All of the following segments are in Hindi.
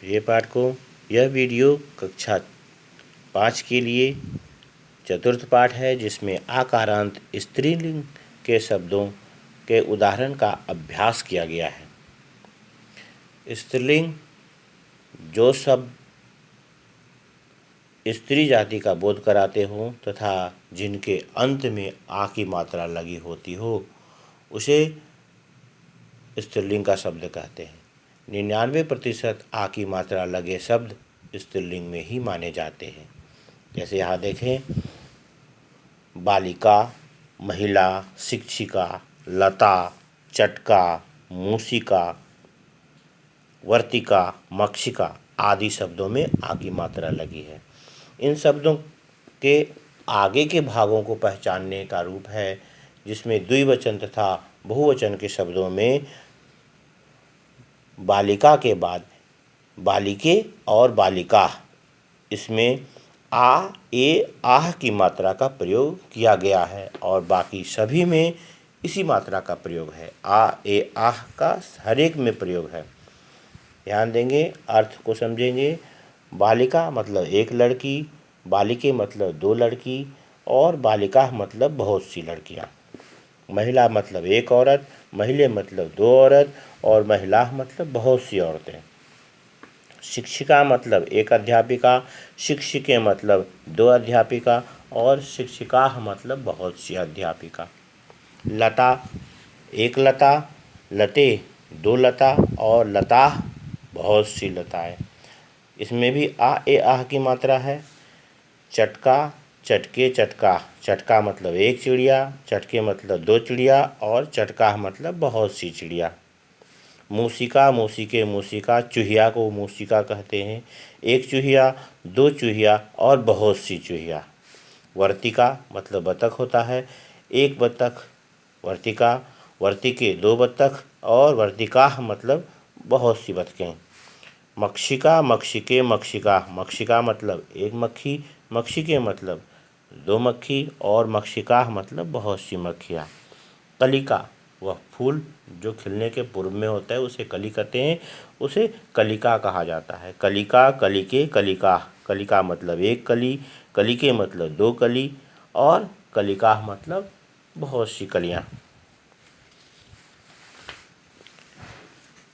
प्रिय पाठकों, यह वीडियो कक्षा 5 के लिए चतुर्थ पाठ है, जिसमें आकारांत स्त्रीलिंग के शब्दों के उदाहरण का अभ्यास किया गया है। स्त्रीलिंग जो शब्द स्त्री जाति का बोध कराते हों तथा जिनके अंत में आ की मात्रा लगी होती हो, उसे स्त्रीलिंग का शब्द कहते हैं। 99% आ की मात्रा लगे शब्द स्त्रीलिंग में ही माने जाते हैं। जैसे यहाँ देखें, बालिका, महिला, शिक्षिका, लता, चटका, मूसिका, वर्तिका, मक्षिका आदि शब्दों में आ की मात्रा लगी है। इन शब्दों के आगे के भागों को पहचानने का रूप है, जिसमें द्विवचन तथा बहुवचन के शब्दों में बालिका के बाद बालिके और बालिका, इसमें आ, ए, आह की मात्रा का प्रयोग किया गया है और बाकी सभी में इसी मात्रा का प्रयोग है। आ, ए, आह का हर एक में प्रयोग है। ध्यान देंगे, अर्थ को समझेंगे। बालिका मतलब एक लड़की, बालिके मतलब दो लड़की और बालिका मतलब बहुत सी लड़कियां। महिला मतलब एक औरत, महिले मतलब दो औरत और महिला मतलब बहुत सी औरतें। शिक्षिका मतलब एक अध्यापिका, शिक्षिके मतलब दो अध्यापिका और शिक्षिका मतलब बहुत सी अध्यापिका। लता एक लता, लते दो लता और लता बहुत सी लताएं। इसमें भी आ, ए, आह की मात्रा है। चटका, चटके, चटका, चटका मतलब एक चिड़िया, चटके मतलब दो चिड़िया और चटका मतलब बहुत सी चिड़िया। मूसिका, मूसिके, मूसिका, चूहिया को मूसिका कहते हैं। एक चूहिया, दो चूहिया और बहुत सी चूहिया। वर्तिका मतलब बतख होता है। एक बतख, वर्तिका, वर्तिके दो बतख और वर्तिका मतलब बहुत सी बतखें। मक्षिका, मक्षिके, मक्षिका, मक्षिका मतलब एक मक्खी, मक्षिके मतलब दो मक्खी और मक्षिका मतलब बहुत सी मक्खियाँ। कलिका वह फूल जो खिलने के पूर्व में होता है, उसे कली कहते हैं, उसे कलिका कहा जाता है। कलिका, कलिके, कलिका, कलिका मतलब एक कली, कलिके मतलब दो कली और कलिका मतलब बहुत सी कलियाँ।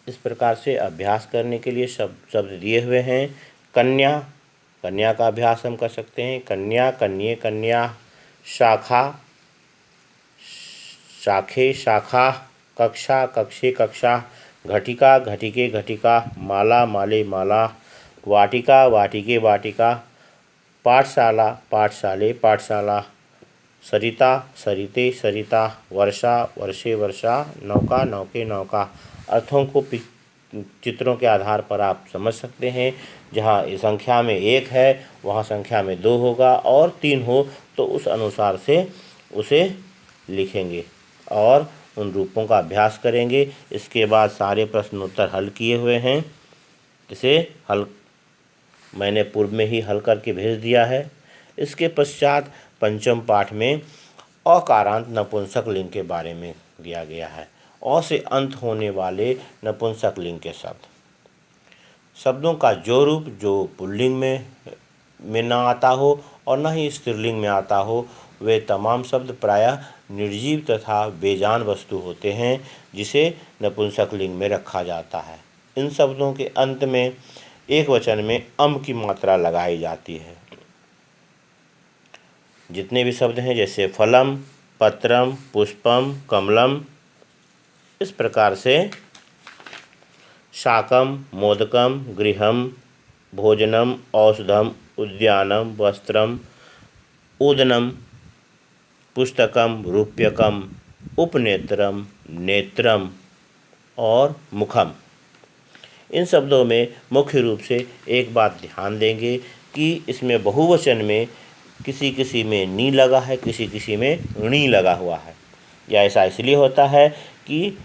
इस प्रकार से अभ्यास करने के लिए शब्द दिए हुए हैं। कन्या, कन्या का अभ्यास हम कर सकते हैं। कन्या, कन्ये, कन्या। शाखा, शाखे, शाखा। कक्षा, कक्षे, कक्षा। घटिका, घटिके, घटिका। माला, माले, माला। वाटिका, वाटिके, वाटिका। पाठशाला, पाठशाले, पाठशाला। सरिता, सरिते, सरिता। वर्षा, वर्षे, वर्षा। नौका, नौके, नौका। अर्थों को चित्रों के आधार पर आप समझ सकते हैं। जहाँ संख्या में एक है, वहाँ संख्या में दो होगा और 3 हो तो उस अनुसार से उसे लिखेंगे और उन रूपों का अभ्यास करेंगे। इसके बाद सारे प्रश्नोत्तर हल किए हुए हैं। इसे हल मैंने पूर्व में ही हल करके भेज दिया है। इसके पश्चात पंचम पाठ में अकारांत नपुंसक लिंग के बारे में दिया गया है। अ से अंत होने वाले नपुंसक लिंग के शब्दों का जो रूप जो पुल्लिंग में ना आता हो और न ही स्त्रीलिंग में आता हो, वे तमाम शब्द प्रायः निर्जीव तथा बेजान वस्तु होते हैं, जिसे नपुंसक लिंग में रखा जाता है। इन शब्दों के अंत में एक वचन में अम की मात्रा लगाई जाती है। जितने भी शब्द हैं, जैसे फलम, पत्रम, पुष्पम, कमलम, इस प्रकार से शाकम, मोदकम, गृहम, भोजनम, औषधम, उद्यानम, वस्त्रम, उदनम, पुस्तकम, रूप्यकम, उपनेत्रम, नेत्रम और मुखम। इन शब्दों में मुख्य रूप से एक बात ध्यान देंगे कि इसमें बहुवचन में किसी किसी में नी लगा है, किसी किसी में णी लगा हुआ है। या ऐसा इसलिए होता है कि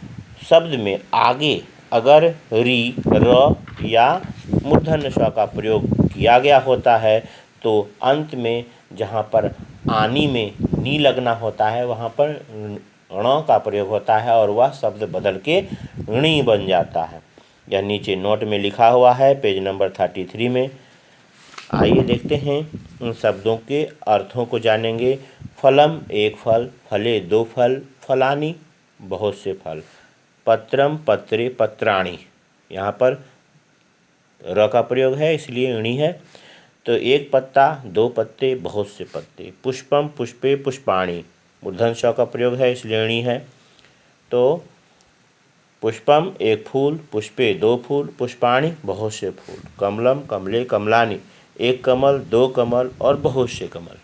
शब्द में आगे अगर री, र या मूर्धन्य स्व का प्रयोग किया गया होता है तो अंत में जहाँ पर आनी में नी लगना होता है, वहाँ पर ण का प्रयोग होता है और वह शब्द बदल के णी बन जाता है। यह नीचे नोट में लिखा हुआ है पेज नंबर 33 में। आइए देखते हैं उन शब्दों के अर्थों को जानेंगे। फलम एक फल, फले दो फल, फलानी बहुत से फल, पत्रम पत्रे पत्राणी, यहाँ पर र का प्रयोग है इसलिए ऋणी है, तो एक पत्ता दो पत्ते बहुत से पत्ते। पुष्पम पुष्पे पुष्पाणी, मूर्धन श का प्रयोग है इसलिए ऋणी है, तो पुष्पम एक फूल, पुष्पे दो फूल, पुष्पाणी बहुत से फूल। कमलम कमले कमलानी, एक कमल दो कमल और बहुत से कमल।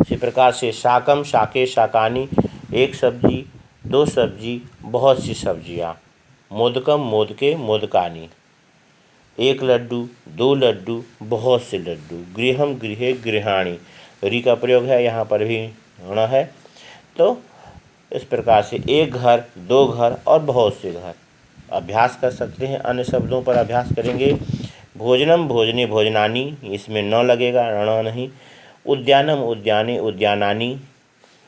इसी प्रकार से शाकम शाके शाकानी, एक सब्जी दो सब्जी बहुत सी सब्जियाँ। मोदकम मोदके मोदकानी, एक लड्डू दो लड्डू बहुत से लड्डू। गृहम गृहे गृहाणी, री का प्रयोग है यहाँ पर भी होना है, तो इस प्रकार से एक घर दो घर और बहुत से घर। अभ्यास कर सकते हैं, अन्य शब्दों पर अभ्यास करेंगे। भोजनम भोजने भोजनानी, इसमें न लगेगा, रण नहीं। उद्यानम उद्याने उद्यानानी,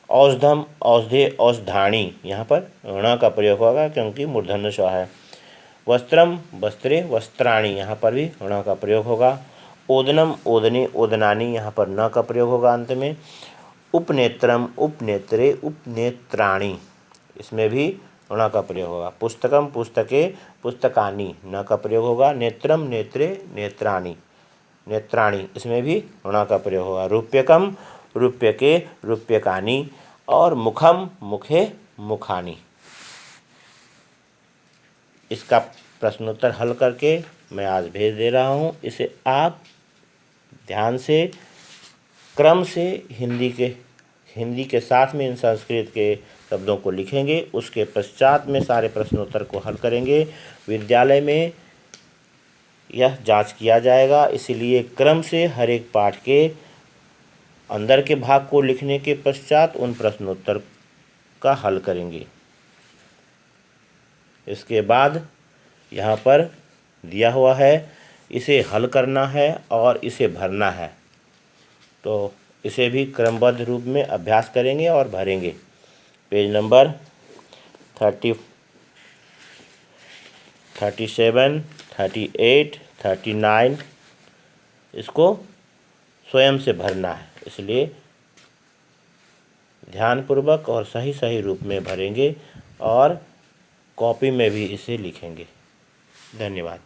औषधम औषधे औषधाणी, यहाँ पर ण का प्रयोग होगा क्योंकि मूर्धन्य ष है। वस्त्रम वस्त्रे वस्त्राणी, यहाँ पर भी ण का प्रयोग होगा। ओदनम ओदने ओदनानी, यहाँ पर न का प्रयोग होगा अंत में। उपनेत्रम उपनेत्रे उपनेत्राणी, इसमें भी ण का प्रयोग होगा। पुस्तकम पुस्तके पुस्तकानी, न का प्रयोग होगा। नेत्रम नेत्रे नेत्राणी नेत्राणी, इसमें भी ण का प्रयोग होगा। रूप्यकम रूप्यके रूप्यकानी और मुखम मुखे मुखानी। इसका प्रश्नोत्तर हल करके मैं आज भेज दे रहा हूँ। इसे आप ध्यान से क्रम से हिंदी के साथ में इन संस्कृत के शब्दों को लिखेंगे, उसके पश्चात में सारे प्रश्नोत्तर को हल करेंगे। विद्यालय में यह जांच किया जाएगा, इसीलिए क्रम से हर एक पाठ के अंदर के भाग को लिखने के पश्चात उन प्रश्नोत्तर का हल करेंगे। इसके बाद यहाँ पर दिया हुआ है, इसे हल करना है और इसे भरना है, तो इसे भी क्रमबद्ध रूप में अभ्यास करेंगे और भरेंगे। पेज नंबर 37, 38, 39 इसको स्वयं से भरना है, इसलिए ध्यानपूर्वक और सही रूप में भरेंगे और कॉपी में भी इसे लिखेंगे। धन्यवाद।